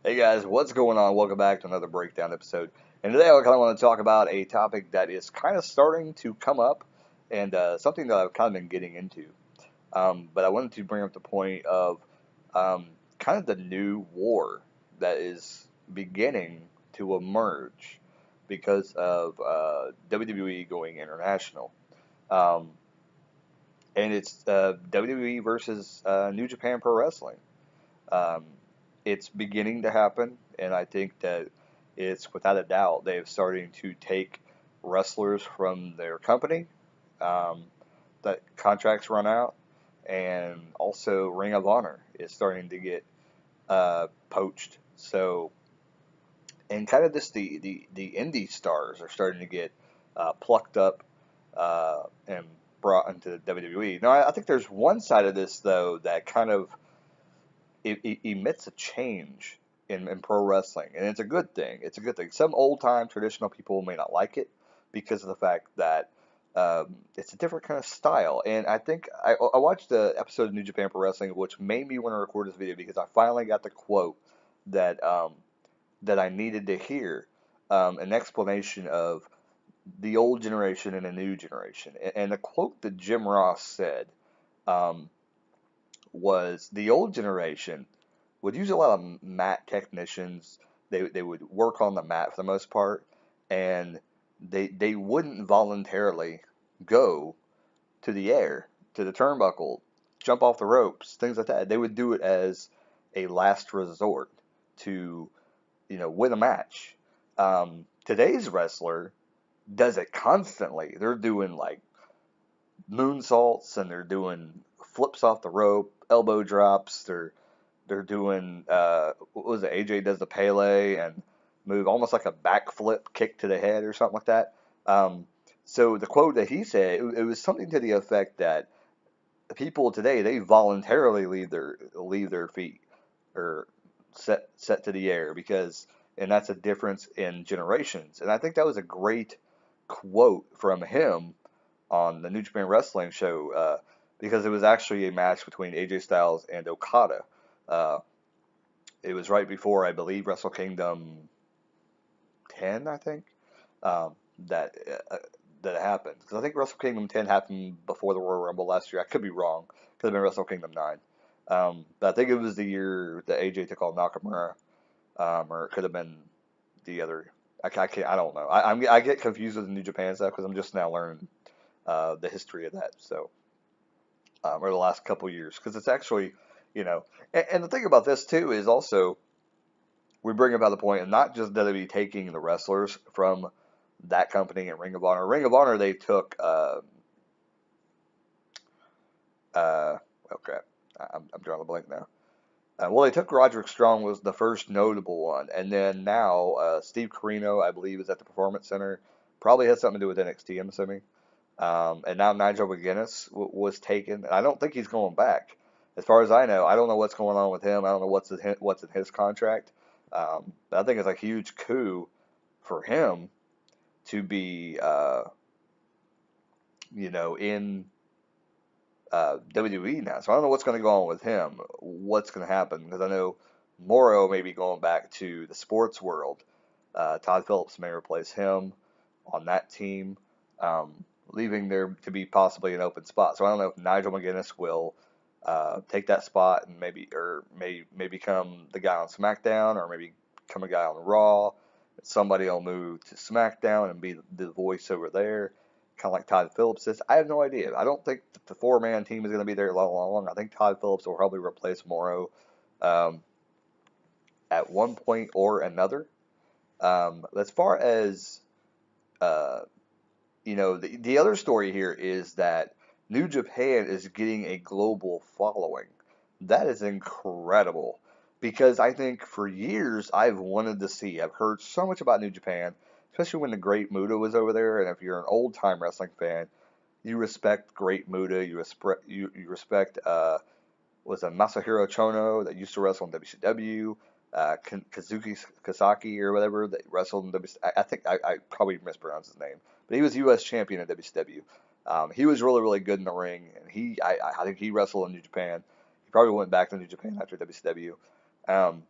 Hey guys, what's going on? Welcome back to another breakdown episode. And today I kind of want to talk about a topic that is kind of starting to come up and something that I've kind of been getting into. But I wanted to bring up the point of um, kind of the new war that is beginning to emerge because of WWE going international. Um, and it's WWE versus New Japan Pro Wrestling. Um, it's beginning to happen, and I think that it's without a doubt they've starting to take wrestlers from their company um, that contracts run out, and also Ring of Honor is starting to get poached. So, and kind of just the indie stars are starting to get plucked up and brought into the WWE. Now, I think there's one side of this though that kind of it emits a change in pro wrestling, and it's a good thing. It's a good thing. Some old time traditional people may not like it because of the fact that it's a different kind of style. And I think I watched the episode of New Japan Pro Wrestling, which made me want to record this video because I finally got the quote that that I needed to hear, an explanation of the old generation and the new generation. And the quote that Jim Ross said. Um, was the old generation would use a lot of mat technicians. They would work on the mat for the most part, and they wouldn't voluntarily go to the air, to the turnbuckle, jump off the ropes, things like that. They would do it as a last resort to, win a match. Today's wrestler does it constantly. They're doing like moonsaults and they're doing flips off the rope, elbow drops. They're doing what was it? AJ does the Pele and move almost like a backflip kick to the head or something like that. So the quote that he said it was something to the effect that the people today they voluntarily leave their feet or set to the air because and that's a difference in generations. And I think that was a great quote from him on the New Japan Wrestling show because it was actually a match between AJ Styles and Okada. Uh, it was right before, I believe, Wrestle Kingdom 10, I think, um, that uh, that happened. Because I think Wrestle Kingdom 10 happened before the Royal Rumble last year. I could be wrong. Could have been Wrestle Kingdom 9. But I think it was the year that AJ took on Nakemura, or it could have been the other. I can't. I don't know. I get confused with the New Japan stuff because I'm just now learning the history of that. So, or the last couple years, because it's actually, and the thing about this too is also we bring about the point of not just WWE taking the wrestlers from that company and Ring of Honor. Ring of Honor, they took, oh crap, I'm drawing a blank now. Well, they took Roderick Strong was the first notable one, and then now Steve Corino, I believe, is at the Performance Center. Probably has something to do with NXT, I'm assuming. And now Nigel McGuinness was taken. And I don't think he's going back. As far as I know, I don't know what's going on with him. I don't know what's in his contract. But I think it's a huge coup for him to be, in WWE now. So I don't know what's going to go on with him. What's going to happen? Because I know Morrow may be going back to the sports world. Todd Phillips may replace him on that team. Leaving there to be possibly an open spot. So I don't know if Nigel McGuinness will take that spot and may become the guy on SmackDown or maybe become a guy on Raw. Somebody will move to SmackDown and be the voice over there, kind of like Todd Phillips is. I have no idea. I don't think the four-man team is going to be there long. I think Todd Phillips will probably replace Morrow um, at one point or another. As far as uh, the other story here is that New Japan is getting a global following. That is incredible because I think for years I've wanted to see, I've heard so much about New Japan, especially when the Great Muta was over there. And if you're an old time wrestling fan, you respect Great Muta, you respect was a Masahiro Chono that used to wrestle in WCW, Kazuki Kasaki or whatever that wrestled in WCW. I think I probably mispronounced his name, but he was U.S. champion in WCW. He was really, really good in the ring, and I think he wrestled in New Japan. He probably went back to New Japan after WCW. Um,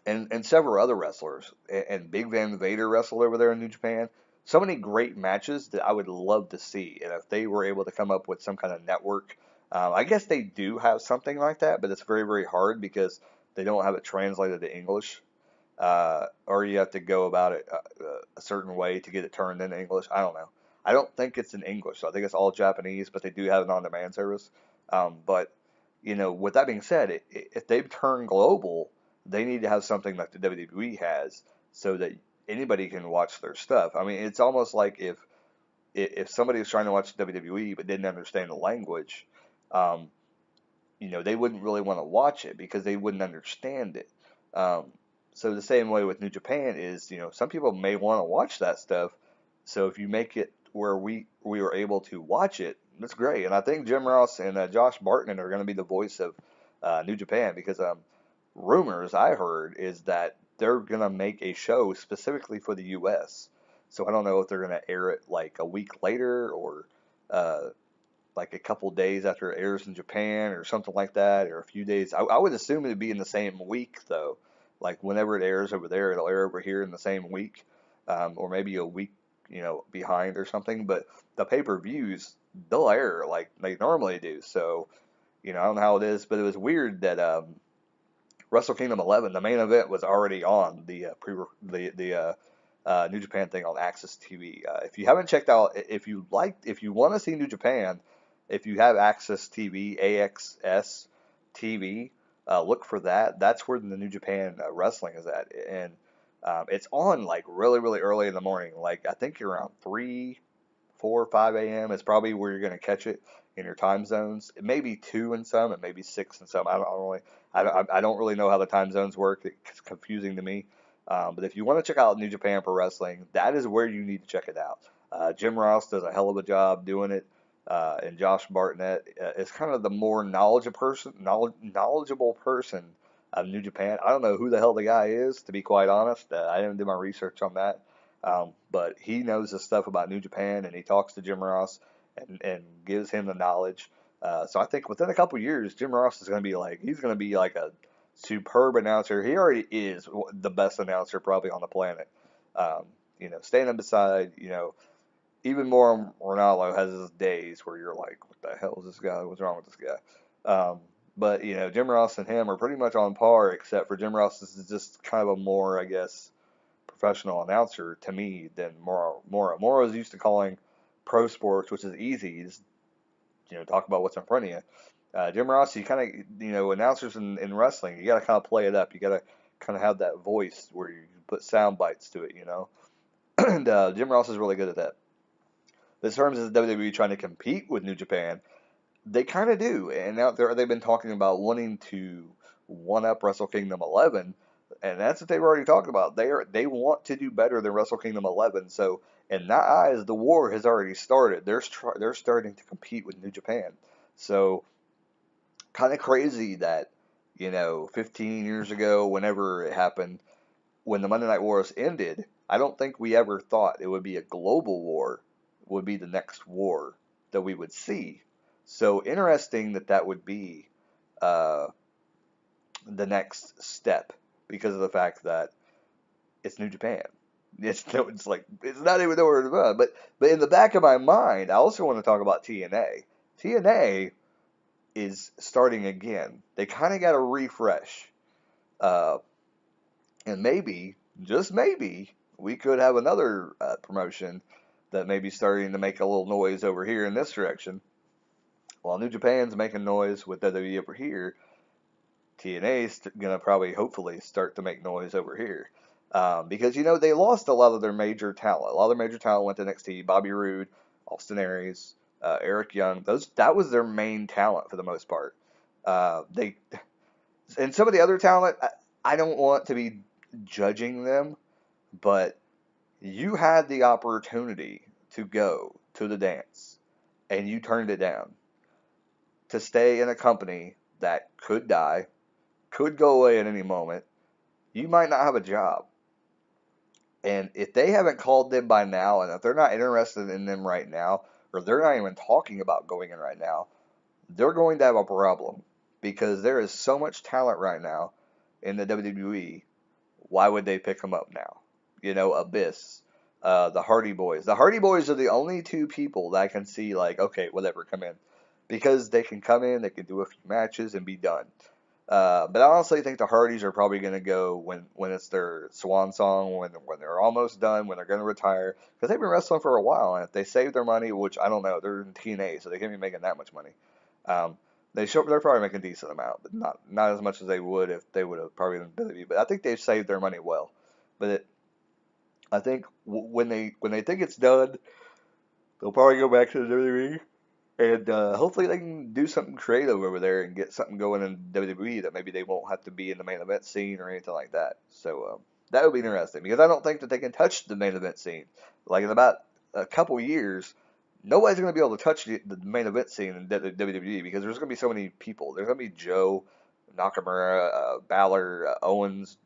and several other wrestlers. And Big Van Vader wrestled over there in New Japan. So many great matches that I would love to see. And if they were able to come up with some kind of network, I guess they do have something like that, but it's very, very hard because they don't have it translated to English. Or you have to go about it a certain way to get it turned into English. I don't know. I don't think it's in English. So I think it's all Japanese, but they do have an on-demand service. But with that being said, if they've turned global, they need to have something like the WWE has, so that anybody can watch their stuff. I mean, it's almost like if somebody was trying to watch WWE but didn't understand the language, um, they wouldn't really want to watch it because they wouldn't understand it. Um, so the same way with New Japan is, some people may want to watch that stuff. So if you make it where we were able to watch it, that's great. And I think Jim Ross and Josh Bartman are going to be the voice of New Japan because rumors I heard is that they're going to make a show specifically for the U.S. So I don't know if they're going to air it like a week later or uh, like a couple days after it airs in Japan or something like that, or a few days. I would assume it'd be in the same week though. Like whenever it airs over there, it'll air over here in the same week, or maybe a week, behind or something. But the pay-per-views, they'll air like they normally do. So, I don't know how it is, but it was weird that Wrestle Kingdom 11, the main event was already on the New Japan thing on Access TV. If you haven't checked out, if you want to see New Japan, if you have Access TV, AXS TV, look for that. That's where the New Japan wrestling is at, and it's on like really, really early in the morning. Like I think around 3, 4, 5 a.m. is probably where you're going to catch it in your time zones. It may be 2 in some, it may be 6 in some. I don't really know how the time zones work. It's confusing to me. But if you want to check out New Japan Pro Wrestling, that is where you need to check it out. Jim Ross does a hell of a job doing it, and Josh Bartnett is kind of the more knowledgeable person of New Japan. I don't know who the hell the guy is, to be quite honest. I didn't do my research on that. But he knows the stuff about New Japan, and he talks to Jim Ross and gives him the knowledge. So I think within a couple years, Jim Ross is going to be like a superb announcer. He already is the best announcer probably on the planet. Standing beside, even more Ronaldo has his days where you're like, what the hell is this guy? What's wrong with this guy? But Jim Ross and him are pretty much on par, except for Jim Ross is just kind of a more, I guess, professional announcer to me than Moro. Moro is used to calling pro sports, which is easy. You just talk about what's in front of you. Jim Ross, you kind of announcers in wrestling, you got to kind of play it up. You got to kind of have that voice where you put sound bites to it, and Jim Ross is really good at that. But in terms of WWE trying to compete with New Japan, they kind of do, and out there they've been talking about wanting to one up Wrestle Kingdom 11, and that's what they've already talked about. They want to do better than Wrestle Kingdom 11. So in that eyes, the war has already started. They're starting to compete with New Japan. So kind of crazy that 15 years ago, whenever it happened, when the Monday Night Wars ended, I don't think we ever thought it would be a global war, would be the next war that we would see. So interesting that would be uh, the next step because of the fact that it's New Japan. It's like it's not even nowhere to run. But in the back of my mind, I also want to talk about TNA. TNA is starting again. They kind of got a refresh, uh, and maybe, just maybe, we could have another promotion that may be starting to make a little noise over here in this direction. While New Japan's making noise with WWE over here, TNA's going to probably, hopefully, start to make noise over here. Because, they lost a lot of their major talent. A lot of their major talent went to NXT. Bobby Roode, Austin Aries, Eric Young. That was their main talent for the most part. And some of the other talent, I don't want to be judging them, but you had the opportunity to go to the dance, and you turned it down to stay in a company that could die, could go away at any moment. You might not have a job. And if they haven't called them by now, and if they're not interested in them right now, or they're not even talking about going in right now, they're going to have a problem because there is so much talent right now in the WWE Why would they pick them up now? You know, Abyss, the Hardy Boys. The Hardy Boys are the only two people that I can see like, okay, whatever, come in, because they can come in, they can do a few matches and be done. But I honestly think the Hardys are probably going to go when it's their swan song, when they're almost done, when they're going to retire, because they've been wrestling for a while, and if they save their money, which I don't know, they're in TNA, so they can't be making that much money. Um, they're probably making a decent amount, but not as much as they would if they would have probably been WWE. But I think they've saved their money well. But I think when they think it's done, they'll probably go back to the WWE. And hopefully they can do something creative over there and get something going in WWE that maybe they won't have to be in the main event scene or anything like that. So that would be interesting because I don't think that they can touch the main event scene. Like in about a couple years, nobody's going to be able to touch the main event scene in WWE because there's going to be so many people. There's going to be Joe, Nakamura, Balor, Owens,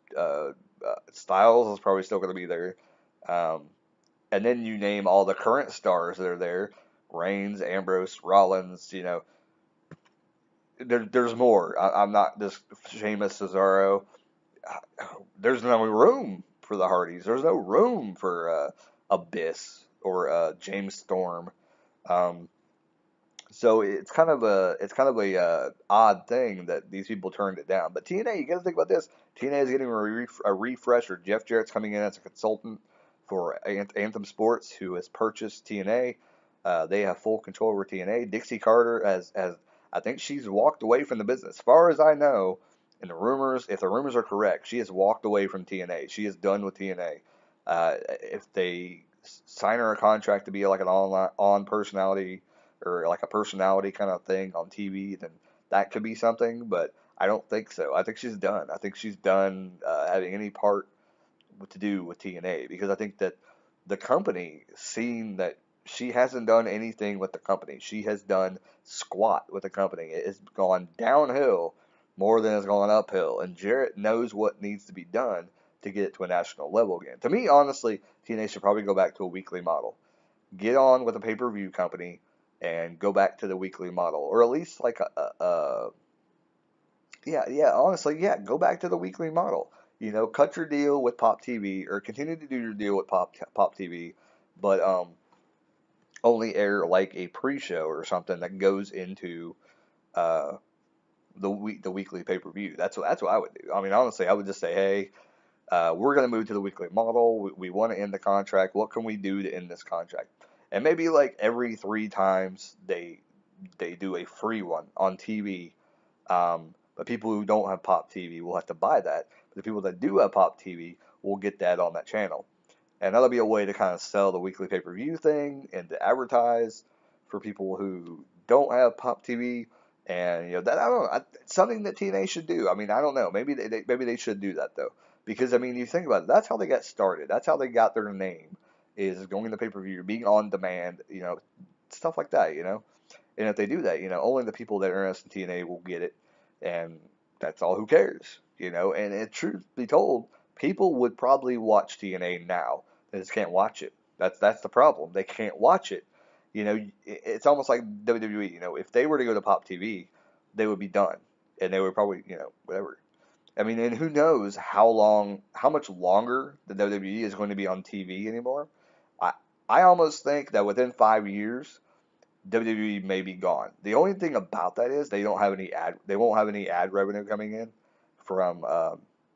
Styles is probably still going to be there. Um, and then you name all the current stars that are there. Reigns, Ambrose, Rollins, you know, there's more. I'm not just Sheamus, Cesaro. There's no room for the Hardys. There's no room for Abyss or James Storm. Um, so it's kind of a odd thing that these people turned it down. But TNA, you got to think about this. TNA is getting a refresher. Jeff Jarrett's coming in as a consultant for Anthem Sports, who has purchased TNA. They have full control over TNA. Dixie Carter has I think she's walked away from the business. As far as I know, and the rumors, if the rumors are correct, she has walked away from TNA. She is done with TNA. If they sign her a contract to be like an on personality or like a personality kind of thing on TV, then that could be something. But I don't think so. I think she's done. I think she's done having any part to do with TNA because I think that the company, seeing that she hasn't done anything with the company, she has done squat with the company. It has gone downhill more than it's gone uphill, and Jarrett knows what needs to be done to get it to a national level again. To me, honestly, TNA should probably go back to a weekly model. Get on with a pay-per-view company and go back to the weekly model, or at least like honestly, yeah, go back to the weekly model. You know, cut your deal with Pop TV or continue to do your deal with Pop TV, but only air like a pre-show or something that goes into uh, the weekly pay-per-view. That's what I would do. I mean, honestly, I would just say, hey, we're going to move to the weekly model. We want to end the contract. What can we do to end this contract? And maybe like every 3 times they do a free one on TV. But people who don't have Pop TV will have to buy that. But the people that do have Pop TV will get that on that channel. And that'll be a way to kind of sell the weekly pay-per-view thing and to advertise for people who don't have Pop TV. And you know that I don't know, it's something that TNA should do. I mean, I don't know. Maybe they should do that though, because I mean, you think about it. That's how they got started. That's how they got their name, is going to pay-per-view, being on demand. You know, stuff like that. You know, and if they do that, you know, only the people that are interested in TNA will get it, and that's all who cares. You know, and truth be told, people would probably watch TNA now. They just can't watch it. That's the problem. They can't watch it. You know, it's almost like WWE. You know, if they were to go to Pop TV, they would be done, and they would probably, you know, whatever. I mean, and who knows how much longer the WWE is going to be on TV anymore. I I almost think that within 5 years, WWE may be gone. The only thing about that is they won't have any ad revenue coming in from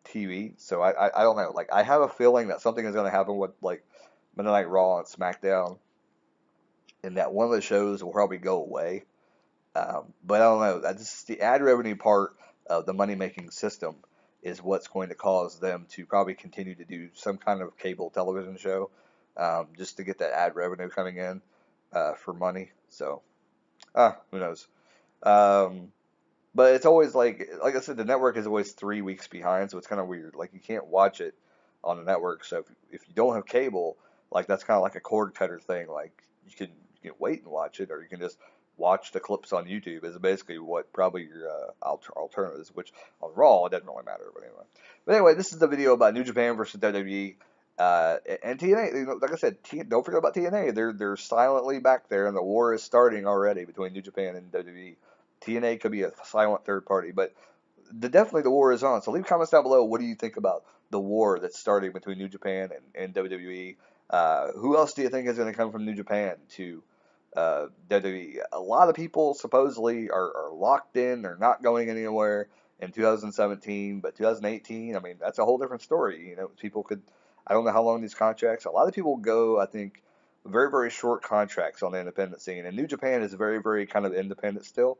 TV. So I don't know. Like I have a feeling that something is going to happen with like Monday Night Raw and SmackDown, and that one of the shows will probably go away. But I don't know. That's the ad revenue part of the money making system is what's going to cause them to probably continue to do some kind of cable television show, just to get that ad revenue coming in for money. So who knows? Um, but it's always like I said, the network is always 3 weeks behind, so it's kind of weird. Like you can't watch it on the network. So if you don't have cable, like that's kind of like a cord cutter thing. Like you can wait and watch it, or you can just watch the clips on YouTube. Is basically what probably your alternatives. Which on Raw it doesn't really matter. But anyway, this is the video about New Japan versus WWE. And TNA, you know, like I said, don't forget about TNA. They're silently back there, and the war is starting already between New Japan and WWE. TNA could be a silent third party, but definitely the war is on. So leave comments down below. What do you think about the war that's starting between New Japan and WWE? Who else do you think is going to come from New Japan to WWE? A lot of people supposedly are locked in. They're not going anywhere in 2017, but 2018, I mean, that's a whole different story. You know, people could, I don't know how long these contracts, a lot of people go, I think, very, very short contracts on the independent scene. And New Japan is very, very kind of independent still,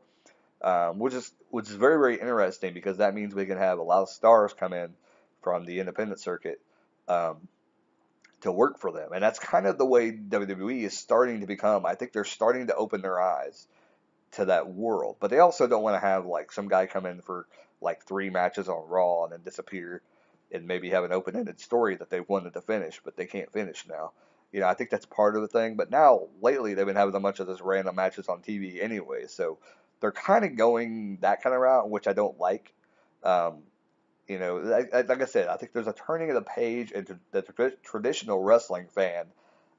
which is very, very interesting because that means we can have a lot of stars come in from the independent circuit um, to work for them. And that's kind of the way WWE is starting to become. I think they're starting to open their eyes to that world. But they also don't want to have like some guy come in for like 3 matches on Raw and then disappear and maybe have an open-ended story that they wanted to finish, but they can't finish now. You know, I think that's part of the thing. But now lately they've been having a bunch of this random matches on TV anyway, so they're kind of going that kind of route, which I don't like. Um, you know, like I said, I think there's a turning of the page into the traditional wrestling fan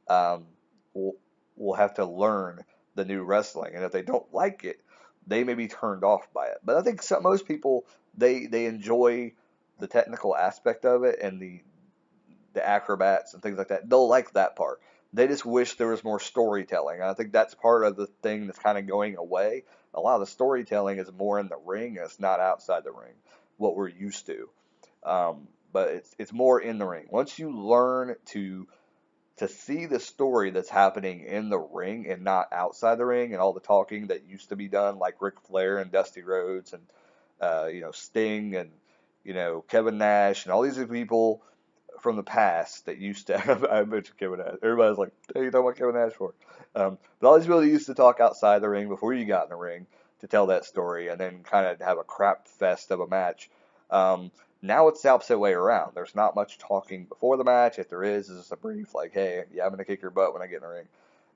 um, will will have to learn the new wrestling, and if they don't like it, they may be turned off by it. But I think most people they enjoy the technical aspect of it and the acrobats and things like that. They'll like that part. They just wish there was more storytelling. And I think that's part of the thing that's kind of going away. A lot of the storytelling is more in the ring, and it's not outside the ring, what we're used to. But it's more in the ring. Once you learn to see the story that's happening in the ring and not outside the ring, and all the talking that used to be done, like Ric Flair and Dusty Rhodes and Sting and Kevin Nash and all these people from the past that used to have, I mentioned Kevin Nash. Everybody's like, hey, you talking about Kevin Nash for? But all these people that used to talk outside the ring before you got in the ring to tell that story and then kind of have a crap fest of a match. Now it's the opposite way around. There's not much talking before the match. If there is, it's just a brief, like, hey, yeah, I'm going to kick your butt when I get in the ring.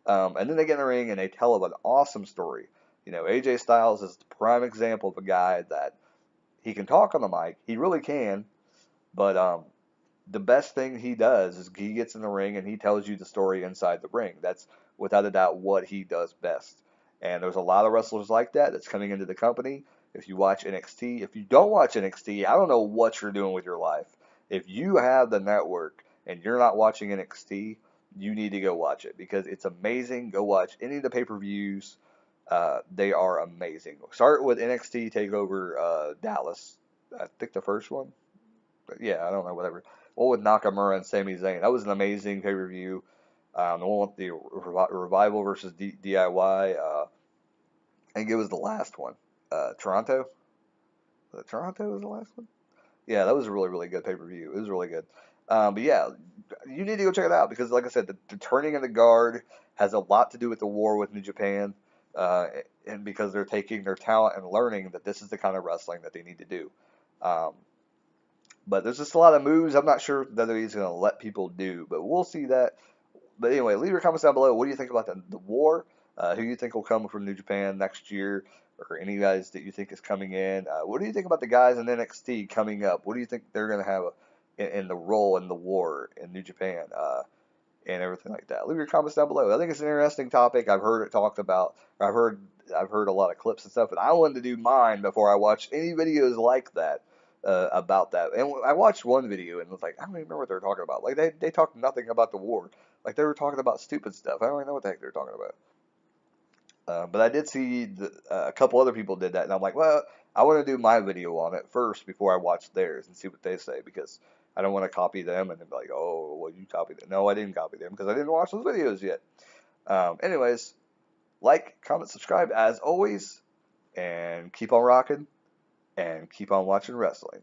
And then they get in the ring and they tell of an awesome story. AJ Styles is the prime example of a guy that he can talk on the mic. He really can. But the best thing he does is he gets in the ring and he tells you the story inside the ring. That's without a doubt what he does best. And there's a lot of wrestlers like that that's coming into the company. If you watch NXT, if you don't watch NXT, I don't know what you're doing with your life. If you have the network and you're not watching NXT, you need to go watch it because it's amazing. Go watch any of the pay-per-views. They are amazing. Start with NXT Takeover Dallas. I think the first one. Yeah, I don't know, whatever. One with Nakamura and Sami Zayn. That was an amazing pay-per-view. The one with the Revival versus DIY. I think it was the last one. Toronto. Toronto was the last one. Yeah, that was a really, really good pay-per-view. It was really good. But yeah, you need to go check it out because, like I said, the turning of the guard has a lot to do with the war with New Japan, and because they're taking their talent and learning that this is the kind of wrestling that they need to do. Um, but there's just a lot of moves I'm not sure that he's going to let people do, but we'll see that. But anyway, leave your comments down below. What do you think about the war? Who you think will come from New Japan next year, or any guys that you think is coming in? What do you think about the guys in NXT coming up? What do you think they're going to have in the role in the war in New Japan and everything like that? Leave your comments down below. I think it's an interesting topic. I've heard it talked about. Or I've heard a lot of clips and stuff, but I wanted to do mine before I watched any videos like that. About that, and I watched one video and was like, I don't even remember what they were talking about. Like they talked nothing about the war. Like they were talking about stupid stuff. I don't even know what the heck they were talking about. But I did see a couple other people did that, and I'm like, well, I want to do my video on it first before I watch theirs and see what they say because I don't want to copy them and then be like, oh, well, you copied it. No, I didn't copy them because I didn't watch those videos yet. Anyways, like, comment, subscribe as always, and keep on rocking and keep on watching wrestling.